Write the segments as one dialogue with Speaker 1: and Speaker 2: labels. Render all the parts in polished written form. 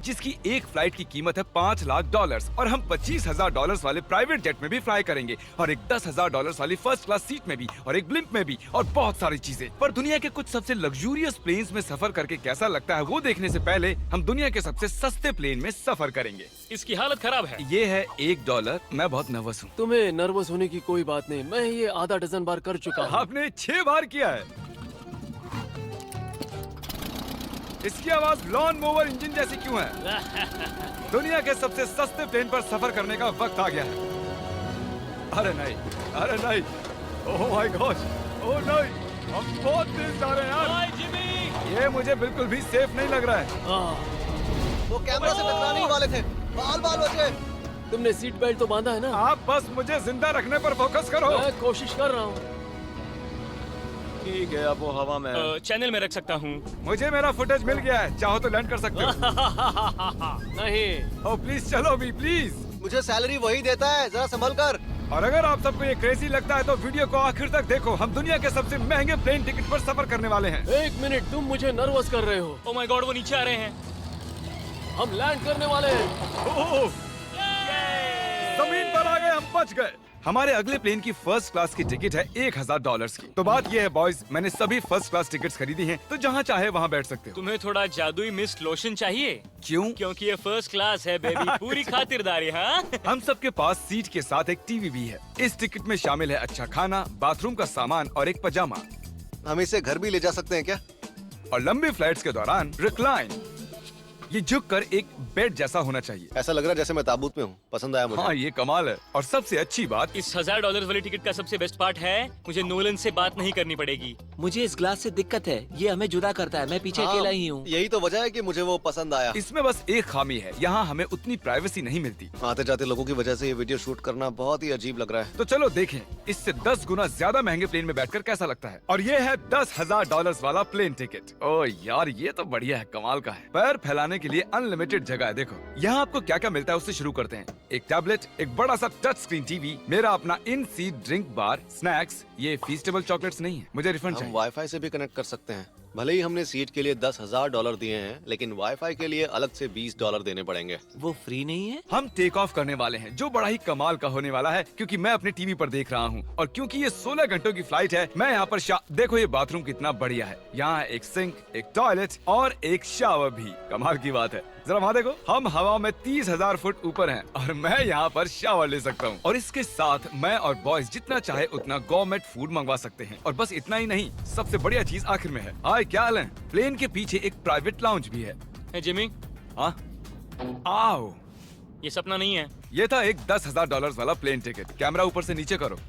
Speaker 1: जिसकी एक फ्लाइट की कीमत है $5 लाख और हम $25,000 वाले प्राइवेट जेट में भी फ्लाई करेंगे और एक $10,000 वाली फर्स्ट क्लास सीट में भी और एक ब्लिम्प में भी और बहुत सारी चीजें। पर दुनिया के कुछ सबसे लग्जूरियस प्लेन्स में सफर करके कैसा लगता है वो देखने से पहले हम दुनिया के सबसे सस्ते प्लेन में सफर करेंगे।
Speaker 2: इसकी हालत खराब है।
Speaker 1: ये है $1। मैं बहुत नर्वस हूँ।
Speaker 3: तुम्हें नर्वस होने की कोई बात नहीं, मैं ये आधा डजन बार कर चुका हूँ।
Speaker 1: आपने 6 बार किया है। इसकी आवाज लॉन मोवर इंजन जैसी क्यों है? दुनिया के सबसे सस्ते प्लेन पर सफर करने का वक्त आ गया है। अरे नहीं, अरे नहीं, ओह माय गॉड, ओह नहीं, हम बहुत तेज जा रहे हैं यार।
Speaker 2: हाय जिमी।
Speaker 1: ये मुझे बिल्कुल भी सेफ नहीं लग रहा है।
Speaker 4: वो कैमरा से टकराने ही वाले थे। बाल बाल बचे।
Speaker 3: तुमने सीट बेल्ट तो बांधा है ना?
Speaker 1: आप बस मुझे जिंदा रखने पर फोकस करो।
Speaker 3: मैं कोशिश कर रहा हूँ।
Speaker 4: ठीक है, अब वो हवा में है।
Speaker 2: चैनल में रख सकता हूँ।
Speaker 1: मुझे मेरा फुटेज मिल गया है, चाहो तो लैंड कर सकते हो।
Speaker 3: नहीं।
Speaker 1: ओह प्लीज चलो भी प्लीज।
Speaker 4: मुझे सैलरी वही देता है, जरा संभल कर।
Speaker 1: और अगर आप सबको ये क्रेजी लगता है तो वीडियो को आखिर तक देखो। हम दुनिया के सबसे महंगे प्लेन टिकट पर सफर करने वाले हैं।
Speaker 3: 1 मिनट, तुम मुझे नर्वस कर रहे हो।
Speaker 2: ओह माय गॉड, वो नीचे आ रहे हैं।
Speaker 3: हम लैंड करने वाले हैं।
Speaker 1: ओह, जमीन पर आ गए, हम बच गए। हमारे अगले प्लेन की फर्स्ट क्लास की टिकट है $1,000 की। तो बात ये है बॉयज, मैंने सभी फर्स्ट क्लास टिकट्स खरीदी हैं, तो जहाँ चाहे वहाँ बैठ सकते हो।
Speaker 2: तुम्हें थोड़ा जादुई मिस्ट लोशन चाहिए?
Speaker 1: क्यों?
Speaker 2: क्योंकि ये फर्स्ट क्लास है बेबी, पूरी खातिरदारी। हाँ।
Speaker 1: हम सबके पास सीट के साथ एक टीवी भी है। इस टिकट में शामिल है अच्छा खाना, बाथरूम का सामान और एक पजामा।
Speaker 4: हम इसे घर भी ले जा सकते हैं क्या?
Speaker 1: और लंबी फ्लाइट्स के दौरान रिक्लाइन, ये झुककर एक बेड जैसा होना चाहिए।
Speaker 4: ऐसा लग रहा है जैसे मैं ताबूत में हूँ। पसंद आया मुझे।
Speaker 1: हाँ ये कमाल है। और सबसे अच्छी बात,
Speaker 2: इस $1,000 वाली टिकट का सबसे बेस्ट पार्ट है, मुझे नोलन से बात नहीं करनी पड़ेगी।
Speaker 5: मुझे इस ग्लास से दिक्कत है, ये हमें जुदा करता है। मैं पीछे
Speaker 4: हाँ,
Speaker 5: अकेला ही हूँ।
Speaker 4: यही तो वजह है कि मुझे वो पसंद आया।
Speaker 1: इसमें बस एक खामी है, यहाँ हमें उतनी प्राइवेसी नहीं मिलती।
Speaker 4: आते जाते लोगों की वजह से ये वीडियो शूट करना बहुत ही अजीब लग रहा है।
Speaker 1: तो चलो देखें इससे 10 गुना ज्यादा महंगे प्लेन में बैठकर कैसा लगता है। और ये है $10,000 वाला प्लेन टिकट। ओह यार ये तो बढ़िया है, कमाल का है। पैर फैलाने के लिए अनलिमिटेड जगह है। देखो यहाँ आपको क्या क्या मिलता है उससे शुरू करते हैं। एक टैबलेट, एक बड़ा सा टच स्क्रीन टीवी, मेरा अपना इन सीट ड्रिंक बार, स्नैक्स। ये फीस्टेबल चॉकलेट्स नहीं है, मुझे रिफंड
Speaker 4: हम
Speaker 1: चाहिए।
Speaker 4: वाईफाई से भी कनेक्ट कर सकते हैं। भले ही हमने सीट के लिए $10,000 दिए हैं, लेकिन वाईफाई के लिए अलग से $20 देने पड़ेंगे।
Speaker 5: वो फ्री नहीं है?
Speaker 1: हम टेक ऑफ करने वाले हैं, जो बड़ा ही कमाल का होने वाला है, क्योंकि मैं अपने टीवी पर देख रहा हूँ और क्योंकि ये 16 घंटों की फ्लाइट है। मैं यहाँ पर देखो ये बाथरूम कितना बढ़िया है। यहाँ एक सिंक, एक टॉयलेट और एक शावर भी। कमाल की बात है, जरा वहाँ देखो, हम हवा में 30,000 फुट ऊपर हैं और मैं यहाँ पर शावर ले सकता हूँ। और इसके साथ मैं और बॉयज जितना चाहे उतना गवर्नमेंट फूड मंगवा सकते हैं। और बस इतना ही नहीं, सबसे बढ़िया चीज आखिर में है। हाय क्या हाल है? प्लेन के पीछे एक प्राइवेट लाउंज भी है।
Speaker 2: है जिमी,
Speaker 1: हाँ, आओ।
Speaker 2: ये सपना नहीं है।
Speaker 1: ये था एक $10,000 वाला प्लेन टिकट। कैमरा ऊपर से नीचे करो।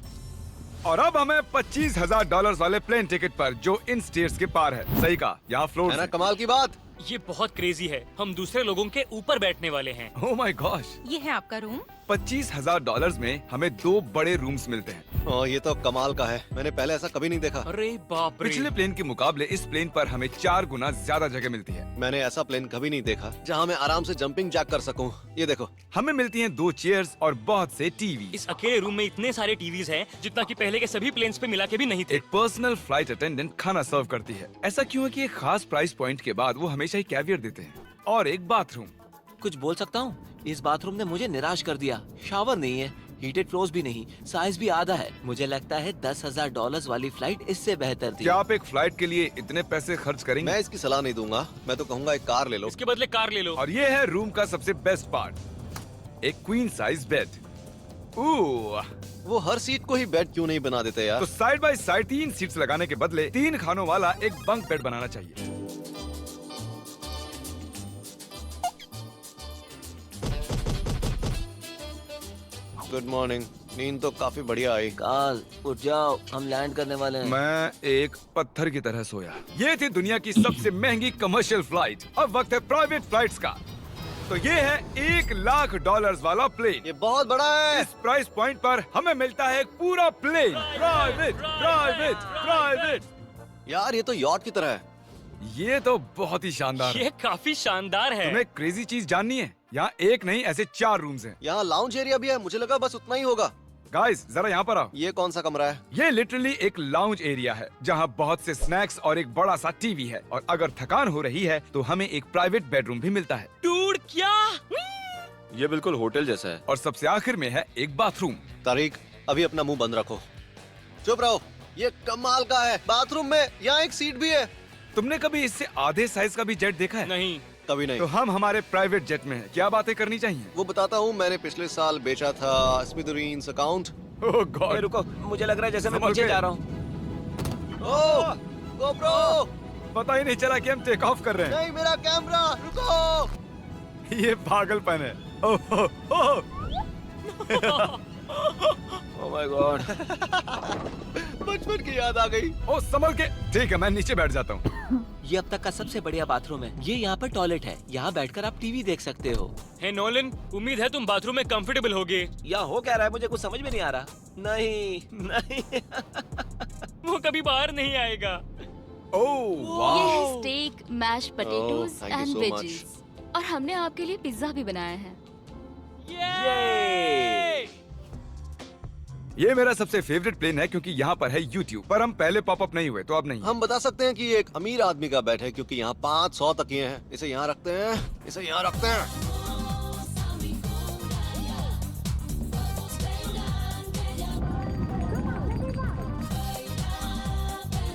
Speaker 1: और अब हमें $25,000 वाले प्लेन टिकट पर, जो इन स्टेयर्स के पार है। सही कहा, यहाँ फ्लोर
Speaker 4: है ना कमाल की बात?
Speaker 2: ये बहुत क्रेजी है, हम दूसरे लोगों के ऊपर बैठने वाले हैं।
Speaker 1: Oh my gosh.
Speaker 6: ये है आपका रूम।
Speaker 1: $25,000 में हमें 2 बड़े रूम्स मिलते हैं।
Speaker 4: ये तो कमाल का है, मैंने पहले ऐसा कभी नहीं देखा।
Speaker 2: अरे बाप रे।
Speaker 1: पिछले प्लेन के मुकाबले इस प्लेन पर हमें 4 गुना ज्यादा जगह मिलती है।
Speaker 4: मैंने ऐसा प्लेन कभी नहीं देखा जहाँ मैं आराम से जंपिंग जैक कर सकूं। ये देखो,
Speaker 1: हमें मिलती हैं 2 चेयर्स और बहुत से टीवी।
Speaker 2: इस अकेले रूम में इतने सारे टीवीज हैं, जितना कि पहले के सभी प्लेन्स पे मिला के भी नहीं थे।
Speaker 1: एक पर्सनल फ्लाइट अटेंडेंट खाना सर्व करती है। ऐसा क्यों है कि एक खास प्राइस पॉइंट के बाद वो हमेशा ही कैवियर देते हैं। और एक बाथरूम।
Speaker 5: कुछ बोल सकता हूँ? इस बाथरूम ने मुझे निराश कर दिया। शावर नहीं है, हीटेड फ्लोर्स भी नहीं, साइज भी आधा है। मुझे लगता है $10,000 वाली फ्लाइट इससे बेहतर थी।
Speaker 1: क्या आप एक फ्लाइट के लिए इतने पैसे खर्च करेंगे?
Speaker 4: मैं इसकी सलाह नहीं दूंगा। मैं तो कहूँगा एक कार ले लो।
Speaker 2: इसके बदले कार ले लो।
Speaker 1: और ये है रूम का सबसे बेस्ट पार्ट, एक क्वीन साइज बेड।
Speaker 4: वो हर सीट को ही बेड क्यों नहीं बना देते यार?
Speaker 1: तो साइड बाय साइड 3 सीट्स लगाने के बदले 3 खानों वाला एक बंक बेड बनाना चाहिए।
Speaker 4: Good morning. नींद तो काफी बढ़िया आई।
Speaker 5: काल उठ जाओ, हम लैंड करने वाले हैं।
Speaker 1: मैं एक पत्थर की तरह सोया। ये थी दुनिया की सबसे महंगी कमर्शियल फ्लाइट। अब वक्त है प्राइवेट फ्लाइट्स का। तो ये है $1,00,000 वाला प्लेन।
Speaker 4: ये बहुत बड़ा है।
Speaker 1: इस प्राइस पॉइंट पर हमें मिलता है एक पूरा प्लेन। Private private private.
Speaker 4: यार ये तो यॉट की तरह है।
Speaker 1: ये तो बहुत ही शानदार है।
Speaker 2: ये काफी शानदार है।
Speaker 1: तुम्हें क्रेजी चीज जाननी है? यहाँ एक नहीं, ऐसे 4 रूम्स हैं।
Speaker 4: यहाँ लाउंज एरिया भी है, मुझे लगा बस उतना ही होगा।
Speaker 1: गाइस जरा यहाँ पर आओ।
Speaker 4: ये कौन सा कमरा है?
Speaker 1: ये लिटरली एक लाउंज एरिया है, जहाँ बहुत से स्नैक्स और एक बड़ा सा टीवी है। और अगर थकान हो रही है तो हमें एक प्राइवेट बेडरूम भी मिलता है।
Speaker 2: डूड क्या?
Speaker 6: ये बिल्कुल होटल जैसा है।
Speaker 1: और सबसे आखिर में है एक बाथरूम।
Speaker 4: तारिक, अभी अपना मुंह बंद रखो। चुप रहो। ये कमाल का है। बाथरूम में यहाँ एक सीट भी है।
Speaker 1: तुमने कभी इससे आधे साइज का भी जेट देखा है?
Speaker 2: नहीं।
Speaker 4: कभी नहीं।
Speaker 1: तो हम हमारे प्राइवेट जेट में हैं। क्या बातें करनी चाहिए?
Speaker 4: वो बताता हूँ, मैंने पिछले साल बेचा था स्मिथुरीन्स अकाउंट।
Speaker 1: ओह
Speaker 5: ए,
Speaker 1: गॉड।
Speaker 5: रुको, मुझे लग रहा है जैसे मैं
Speaker 1: संभल
Speaker 5: पीछे
Speaker 1: के।
Speaker 5: जा रहा हूँ।
Speaker 4: ओह, GoPro!
Speaker 1: पता ही नहीं चला कि हम टेक ऑफ कर रहे
Speaker 4: नहीं, मेरा कैमरा, रुको।
Speaker 1: हैं। ये पागलपन है। Oh oh, oh.
Speaker 5: Oh my God.
Speaker 4: बचपन की याद आ गई।
Speaker 1: ओह संभल के। ठीक है, मैं नीचे बैठ जाता हूँ।
Speaker 5: ये अब तक का सबसे बढ़िया बाथरूम है। ये यहाँ पर टॉयलेट है। यहाँ बैठकर आप टीवी देख सकते हो।
Speaker 2: हे नोलन, उम्मीद है तुम बाथरूम में कंफर्टेबल होगे।
Speaker 5: या हो क्या रहा है, मुझे कुछ समझ में नहीं आ रहा। नहीं नहीं।
Speaker 2: वो कभी बाहर नहीं आएगा।
Speaker 1: ओह
Speaker 7: ये
Speaker 1: वाह।
Speaker 7: है steak, mash potatoes
Speaker 4: thank you
Speaker 7: and
Speaker 4: so
Speaker 7: veggies. और हमने आपके लिए पिज्जा भी बनाया है।
Speaker 2: ये!
Speaker 1: ये मेरा सबसे फेवरेट प्लेन है क्योंकि यहाँ पर है YouTube। पर हम पहले पॉपअप नहीं हुए तो अब नहीं।
Speaker 4: हम बता सकते हैं कि ये एक अमीर आदमी का बेड है क्योंकि यहाँ 500 तकिए हैं। इसे यहाँ रखते हैं, इसे यहाँ रखते हैं।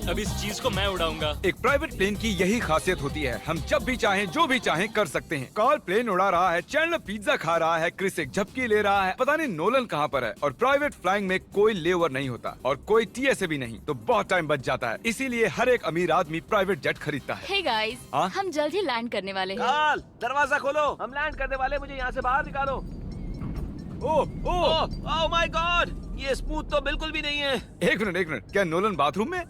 Speaker 2: अब इस चीज को मैं उड़ाऊंगा।
Speaker 1: एक प्राइवेट प्लेन की यही खासियत होती है, हम जब भी चाहें जो भी चाहें कर सकते हैं। कार्ल प्लेन उड़ा रहा है, चैंडलर पिज्जा खा रहा है, क्रिस एक झपकी ले रहा है, पता नहीं नोलन कहाँ पर है। और प्राइवेट फ्लाइंग में कोई लेओवर नहीं होता और कोई TSA भी नहीं, तो बहुत टाइम बच जाता है। इसीलिए हर एक अमीर आदमी प्राइवेट जेट खरीदता है।
Speaker 7: हे गाइस,
Speaker 1: हाँ?
Speaker 7: हम जल्द ही लैंड करने वाले हैं।
Speaker 5: काल, दरवाजा खोलो, हम लैंड करने वाले, मुझे यहाँ से बाहर निकालो।
Speaker 1: ओह ओह,
Speaker 5: ओह माय गॉड, ये स्मूथ तो बिल्कुल भी नहीं है।
Speaker 1: एक मिनट, क्या नोलन बाथरूम में?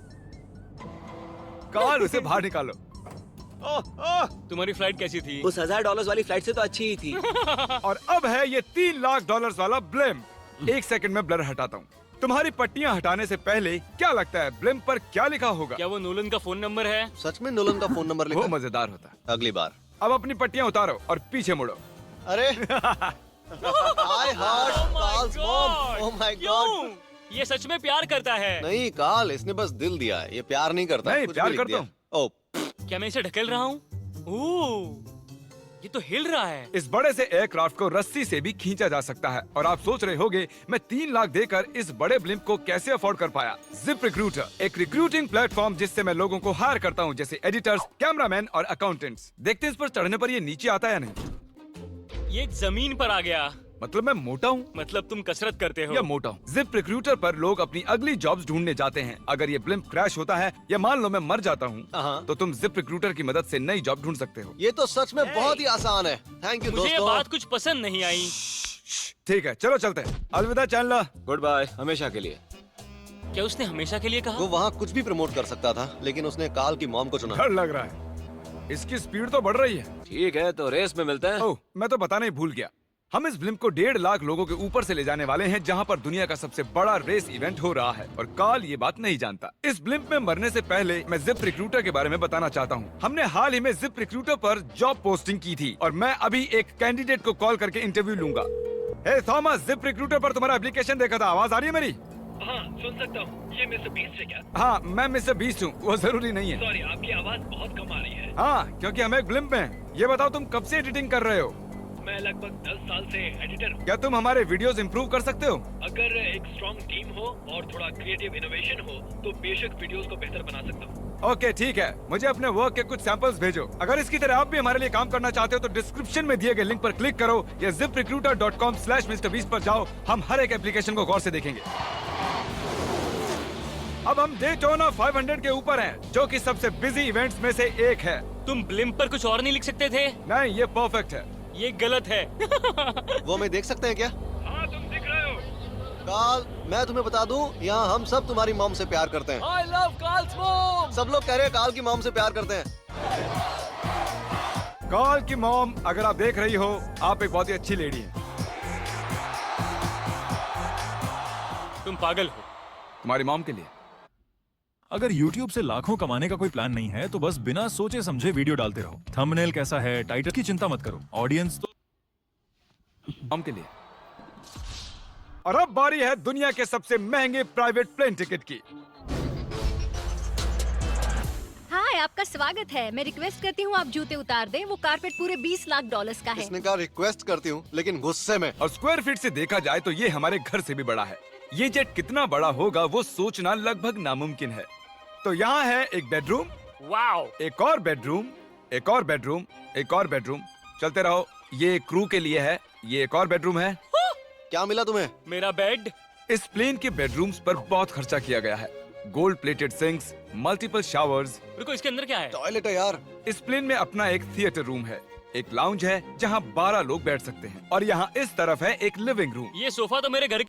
Speaker 1: कार्ल, उसे बाहर निकालो।
Speaker 5: ओह ओह,
Speaker 2: तुम्हारी फ्लाइट कैसी थी?
Speaker 5: उस $1000 वाली फ्लाइट से तो अच्छी ही थी।
Speaker 1: और अब है ये $3 लाख वाला ब्लिम। एक सेकंड में ब्लर हटाता हूँ। तुम्हारी पट्टियाँ हटाने से पहले क्या लगता है ब्लिम पर क्या लिखा होगा?
Speaker 2: क्या वो नोलन का फोन नंबर है?
Speaker 4: सच में नोलन का फोन नंबर
Speaker 1: वो
Speaker 4: लिखा है?
Speaker 1: मजेदार होता है।
Speaker 4: अगली बार।
Speaker 1: अब अपनी पट्टियाँ उतारो और पीछे मुड़ो।
Speaker 4: अरे I heard Carl's mom. Oh my God.
Speaker 2: क्यों? ये सच में प्यार करता है।
Speaker 4: नहीं कार्ल, इसने बस दिल दिया है। ये प्यार नहीं करता।
Speaker 1: नहीं,
Speaker 4: कुछ
Speaker 1: प्यार
Speaker 4: भी लिख
Speaker 1: करता
Speaker 4: दिया।
Speaker 1: हूँ।
Speaker 4: ओह,
Speaker 2: क्या मैं इसे ढकेल रहा हूँ? ओह, ये तो हिल रहा है।
Speaker 1: इस बड़े से एयरक्राफ्ट को रस्सी से भी खींचा जा सकता है। और आप सोच रहे होंगे मैं 3 लाख देकर इस बड़े ब्लिम्प को कैसे अफोर्ड कर पाया। जिप रिक्रूटर, एक रिक्रूटिंग प्लेटफॉर्म जिससे मैं लोगों को हायर करता हूँ, जैसे एडिटर्स, कैमरामैन और अकाउंटेंट्स। देखते हैं इस पर चढ़ने पर ये नीचे आता है या नहीं।
Speaker 2: ये जमीन पर आ गया।
Speaker 1: मतलब मैं मोटा हूँ
Speaker 2: मतलब तुम कसरत करते हो।
Speaker 1: या मोटा हूँ। जिप रिक्रूटर पर लोग अपनी अगली जॉब्स ढूंढने जाते हैं। अगर ये ब्लिम्प क्रैश होता है या मान लो मैं मर जाता हूँ,
Speaker 4: हाँ।
Speaker 1: तो तुम जिप रिक्रूटर की मदद से नई जॉब ढूंढ सकते हो।
Speaker 4: ये तो सच में बहुत ही आसान है। थैंक यू
Speaker 2: मुझे ये
Speaker 4: दोस्तों।
Speaker 2: बात कुछ पसंद नहीं आई।
Speaker 1: ठीक है, चलो चलते हैं। अलविदा चैंडलर।
Speaker 6: गुड बाय, हमेशा के लिए।
Speaker 2: क्या उसने हमेशा के लिए
Speaker 4: वो
Speaker 2: कहा?
Speaker 4: वहाँ कुछ भी प्रमोट कर सकता था, लेकिन उसने कार्ल की मॉम को चुना।
Speaker 1: डर लग रहा है। इसकी स्पीड तो बढ़ रही है।
Speaker 6: ठीक है, तो रेस में मिलते हैं।
Speaker 1: ओह, मैं तो बताना ही भूल गया। हम इस ब्लिम्प को 1.5 लाख लोगों के ऊपर से ले जाने वाले हैं, जहां पर दुनिया का सबसे बड़ा रेस इवेंट हो रहा है। और कार्ल ये बात नहीं जानता। इस ब्लिम्प में मरने से पहले मैं जिप रिक्रूटर के बारे में बताना चाहता हूं। हमने हाल ही में जिप रिक्रूटर पर जॉब पोस्टिंग की थी और मैं अभी एक कैंडिडेट को कॉल करके इंटरव्यू लूंगा। हे थॉमस, जिप रिक्रूटर पर तुम्हारा एप्लीकेशन देखा था। आवाज आ रही है मेरी?
Speaker 8: हाँ, सुन सकता हूँ। ये मिस्टर बीस्ट है क्या?
Speaker 1: हाँ, मैं मिस्टर बीस्ट हूँ। वो जरूरी नहीं है।
Speaker 8: सॉरी, आपकी आवाज बहुत कम आ रही है।
Speaker 1: हाँ, क्योंकि हम एक ब्लिम्प में हैं। ये बताओ तुम कब से एडिटिंग कर रहे हो?
Speaker 8: मैं लगभग 10 साल से एडिटर हूँ।
Speaker 1: क्या तुम हमारे वीडियोस इंप्रूव कर सकते हो?
Speaker 8: अगर एक स्ट्रॉन्ग टीम हो और थोड़ा क्रिएटिव इनोवेशन हो तो बेशक वीडियोस को बेहतर बना सकता हूँ।
Speaker 1: ओके, ठीक है। मुझे अपने वर्क के कुछ सैंपल्स भेजो। अगर इसकी तरह आप भी हमारे लिए काम करना चाहते हो तो डिस्क्रिप्शन में दिए गए लिंक पर क्लिक करो या ziprecruiter.com/MrBeast पर जाओ। हम हर एक एप्लीकेशन को गौर से देखेंगे। अब हम डेटोना 500 के ऊपर हैं, जो कि सबसे बिजी इवेंट्स में से एक है।
Speaker 2: तुम ब्लिम्प पर कुछ और नहीं लिख सकते थे?
Speaker 1: नहीं, ये परफेक्ट है।
Speaker 2: ये गलत है।
Speaker 4: वो हमें देख सकते हैं क्या?
Speaker 8: हाँ, तुम दिख रहे हो।
Speaker 4: कार्ल, मैं तुम्हें बता दूं, यहाँ हम सब तुम्हारी मॉम से प्यार करते हैं।
Speaker 3: I love Carl's mom.
Speaker 4: सब लोग कह रहे हैं कार्ल की मॉम से प्यार करते हैं।
Speaker 1: कार्ल की मॉम, अगर आप देख रही हो, आप एक बहुत ही अच्छी लेडी हैं।
Speaker 2: तुम पागल हो।
Speaker 1: तुम्हारी मॉम के लिए।
Speaker 9: अगर YouTube से लाखों कमाने का कोई प्लान नहीं है तो बस बिना सोचे समझे वीडियो डालते रहो। थंबनेल कैसा है, टाइटल की चिंता मत करो, ऑडियंस तो
Speaker 1: मॉम के लिए। और अब बारी है दुनिया के सबसे महंगे प्राइवेट प्लेन टिकट की।
Speaker 7: हाय,
Speaker 10: आपका स्वागत है। मैं रिक्वेस्ट करती हूँ आप जूते उतार दें। वो कारपेट पूरे 20 लाख डॉलर्स का है।
Speaker 4: इसने कहा रिक्वेस्ट करती हूँ, लेकिन गुस्से में।
Speaker 1: और स्क्वायर फीट से देखा जाए तो ये हमारे घर से भी बड़ा है। ये जेट कितना बड़ा होगा वो सोचना लगभग नामुमकिन है। तो यहाँ है एक बेडरूम,
Speaker 2: वाओ,
Speaker 1: एक और बेडरूम, एक और बेडरूम, एक और बेडरूम। चलते रहो। ये क्रू के लिए है। ये एक और बेडरूम है।
Speaker 4: क्या मिला तुम्हें?
Speaker 2: मेरा बेड।
Speaker 1: इस प्लेन के बेडरूम्स पर बहुत खर्चा किया गया है। Gold plated sinks, multiple showers.
Speaker 2: रुको, इसके अंदर क्या है?
Speaker 4: टॉयलेट है यार।
Speaker 1: इस प्लेन में अपना एक थिएटर रूम है, एक लाउंज है जहाँ 12 लोग बैठ सकते हैं, और यहाँ इस तरफ है एक लिविंग रूम।
Speaker 2: ये सोफा तो मेरे घर